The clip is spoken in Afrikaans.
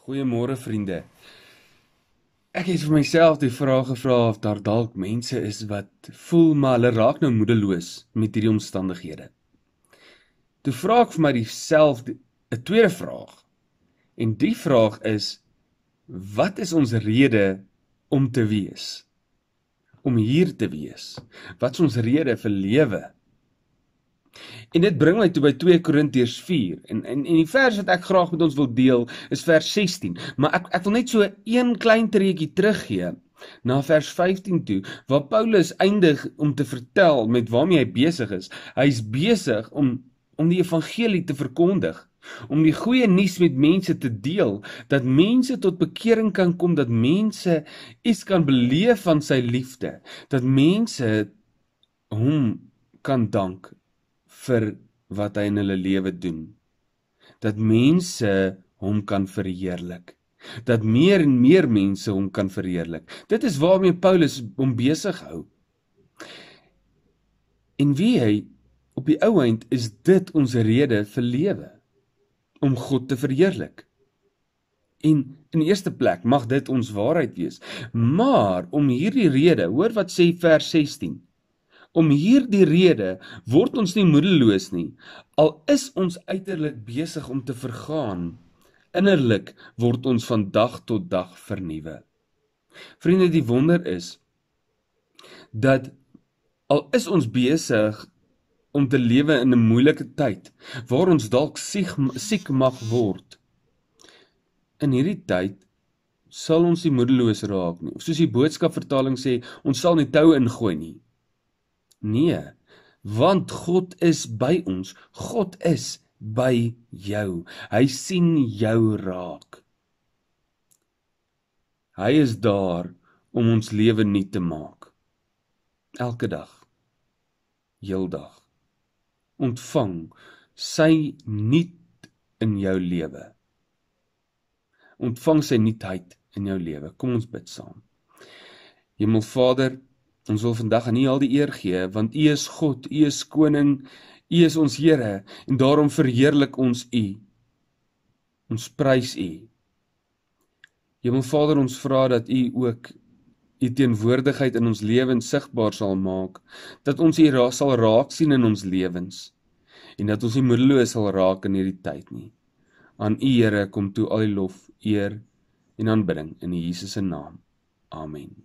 Goeiemôre vriende. Ek het vir myself die vraag gevra of daar dalk mense is wat voel maar hulle raak nou moedeloos met hierdie omstandighede. Toe vra ek vir my dieselfde 'n tweede vraag. En die vraag is: wat is ons rede om te wees? Om hier te wees? Wat is ons rede vir lewe? En dit bring my toe by 2 Korintiërs 4, en die vers wat ek graag met ons wil deel, is vers 16, maar ek wil net so een klein treukie teruggee, na vers 15 toe, waar Paulus eindig om te vertel met waarmee hy besig is. Hy is besig om die evangelie te verkondig, om die goeie nuus met mense te deel, dat mense tot bekering kan kom, dat mense iets kan beleef van sy liefde, dat mense hom kan dank vir wat hy in hulle lewe doen, dat mense hom kan verheerlik, dat meer en meer mense hom kan verheerlik. Dit is waarmee Paulus hom besig hou. En wie hy, op die ou eind, is dit ons rede vir lewe, om God te verheerlik. En in die eerste plek mag dit ons waarheid wees, maar om hierdie rede, hoor wat sê vers 16, om hierdie rede word ons nie moedeloos nie, al is ons uiterlik besig om te vergaan, innerlik word ons van dag tot dag vernuwe. Vriende, die wonder is, dat al is ons besig om te lewe in 'n moeilike tyd, waar ons dalk siek mag word, in hierdie tyd sal ons nie moedeloos raak nie, of soos die boodskapvertaling sê, ons sal nie tou ingooi nie. Nee, want God is by ons, God is by jou, hy sien jou raak. Hy is daar om ons lewe nuut te maak, elke dag, heeldag. Ontvang sy nuut in jou lewe. Ontvang sy nuutheid in jou lewe. Kom ons bid saam. Hemelvader, ons wil vandag aan U al die eer gee, want U is God, U is koning, U is ons Here, en daarom verheerlik ons U. Ons prys U. Hemelvader, ons vra dat U ook U teenwoordigheid in ons lewens sigbaar sal maak, dat ons U sal raak sien in ons lewens, en dat ons nie moedeloos sal raak in hierdie tyd nie. Aan U, Here, kom toe al die lof, eer en aanbidding in Jesus se naam. Amen.